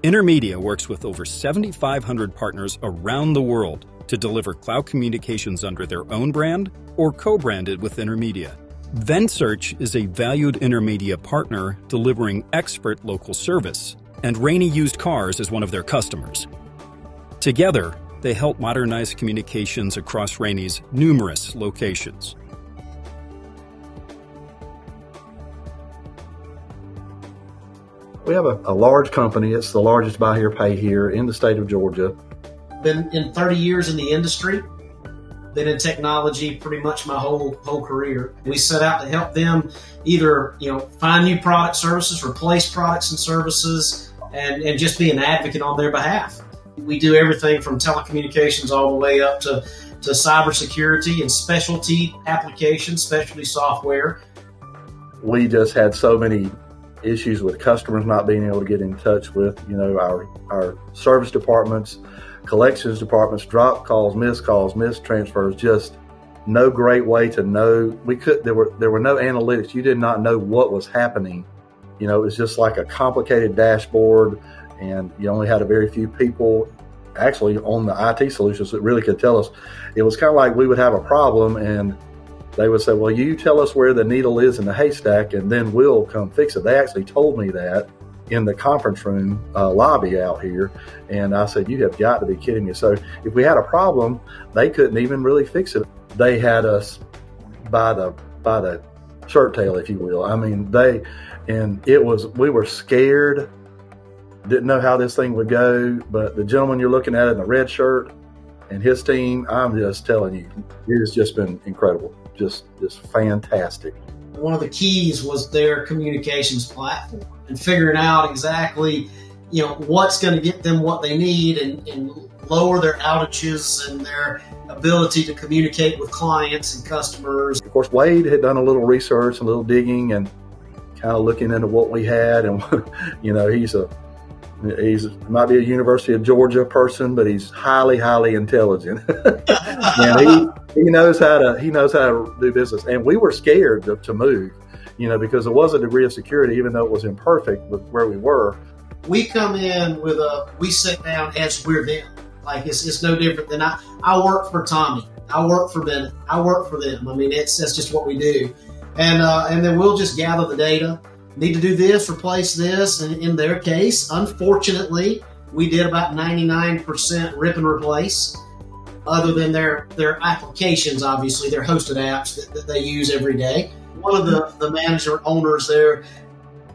Intermedia works with over 7,500 partners around the world to deliver cloud communications under their own brand or co-branded with Intermedia. vensearch is a valued Intermedia partner delivering expert local service, and Rainey Used Cars is one of their customers. Together, they help modernize communications across Rainey's numerous locations. We have a large company. It's the largest buy here, pay here in the state of Georgia. Been in 30 years in the industry, been in technology pretty much my whole career. We set out to help them either find new product services, replace products and services, and just be an advocate on their behalf. We do everything from telecommunications all the way up to cybersecurity and specialty applications, specialty software. We just had so many issues with customers not being able to get in touch with, our service departments, collections departments, drop calls, missed transfers, just no great way to know. There were no analytics. You did not know what was happening. It was just like a complicated dashboard, and you only had a very few people actually on the IT solutions that really could tell us. It was kind of like we would have a problem and they would say, well, you tell us where the needle is in the haystack and then we'll come fix it. They actually told me that in the conference room lobby out here. And I said, you have got to be kidding me. So if we had a problem, they couldn't even really fix it. They had us by the shirt tail, if you will. I mean, we were scared, didn't know how this thing would go. But the gentleman you're looking at in the red shirt and his team, I'm just telling you, it has just been incredible. Just fantastic. One of the keys was their communications platform and figuring out exactly, what's going to get them what they need and lower their outages and their ability to communicate with clients and customers. Of course, Wade had done a little research, a little digging, and kind of looking into what we had. And, he might be a University of Georgia person, but he's highly, highly intelligent. And he knows how to do business. And we were scared to move, because there was a degree of security, even though it was imperfect with where we were. We come in we sit down as we're them. Like it's no different than I work for Tommy. I work for Bennett. I work for them. I mean, that's just what we do. And then we'll just gather the data. Need to do this, replace this. And in their case, unfortunately, we did about 99% rip and replace, other than their applications, obviously, their hosted apps that they use every day. One of the manager owners there,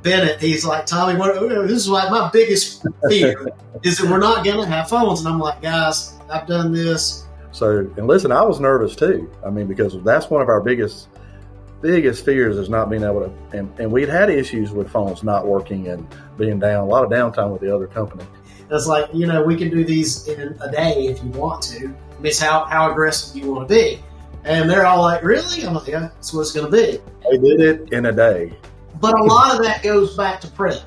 Bennett, he's like, Tommy, this is like my biggest fear is that we're not going to have phones. And I'm like, guys, I've done this. So, and listen, I was nervous too. I mean, because that's one of our biggest fears is not being able to, and we'd had issues with phones not working and being down, a lot of downtime with the other company. It's like, we can do these in a day if you want to. I mean, it's how aggressive you want to be. And they're all like, really? I'm like, yeah, that's what it's going to be. They did it in a day. But a lot of that goes back to prep.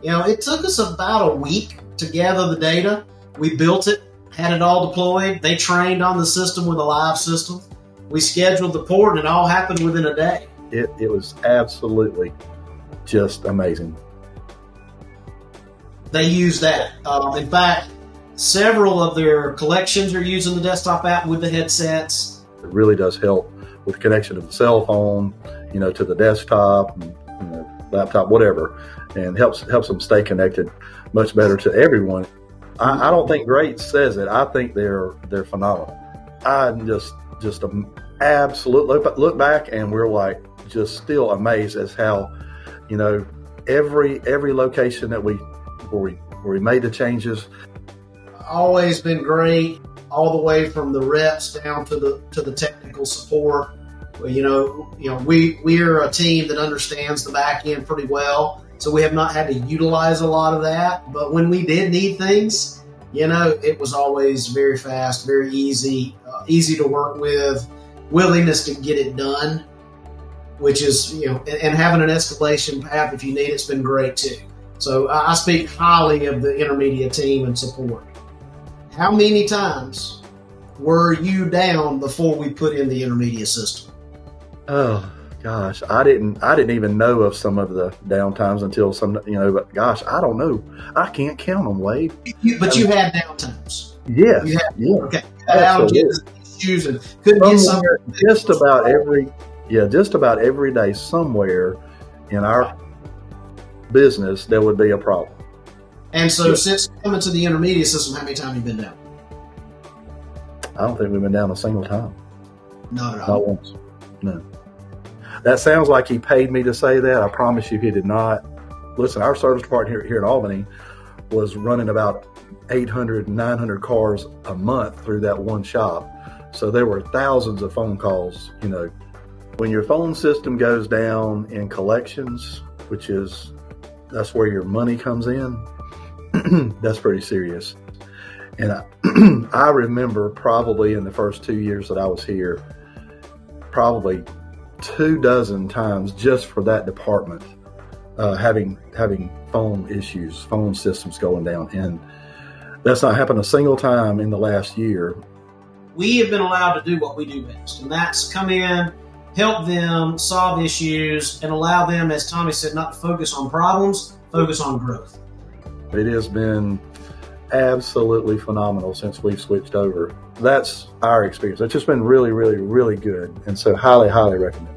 It took us about a week to gather the data. We built it, had it all deployed. They trained on the system with a live system. We scheduled the port, and it all happened within a day. It was absolutely just amazing. They use that. In fact, several of their collections are using the desktop app with the headsets. It really does help with connection to the cell phone, to the desktop, and, laptop, whatever, and helps them stay connected much better to everyone. I don't think great says it. I think they're phenomenal. I'm just absolute look back, and we're like just still amazed as how every location that where we made the changes. Always been great, all the way from the reps down to the technical support. We're a team that understands the back end pretty well, so we have not had to utilize a lot of that. But when we did need things, it was always very fast, very easy to work with, willingness to get it done, which is, and having an escalation path if you need it's been great too. So I speak highly of the Intermedia team and support. How many times were you down before we put in the Intermedia system? Oh, Gosh, I didn't even know of some of the downtimes until but gosh, I don't know. I can't count them, Wade. But you had downtimes. Yes. You had, Yeah. okay. Allergies, issues, and couldn't get something. Just about every day somewhere in our business there would be a problem. And so since coming to the intermediate system, how many times have you been down? I don't think we've been down a single time. Not at all. Not once. No. That sounds like he paid me to say that. I promise you he did not. Listen, our service department here at Albany was running about 800, 900 cars a month through that one shop. So there were thousands of phone calls. When your phone system goes down in collections, that's where your money comes in, that's pretty serious. And I remember probably in the first 2 years that I was here, probably 24 times just for that department, having phone issues, phone systems going down. And that's not happened a single time in the last year. We have been allowed to do what we do best, and that's come in, help them solve issues, and allow them, as Tommy said, not to focus on problems, focus on growth. It has been absolutely phenomenal since we've switched over. That's our experience. It's just been really, really, really good. And so highly, highly recommend it.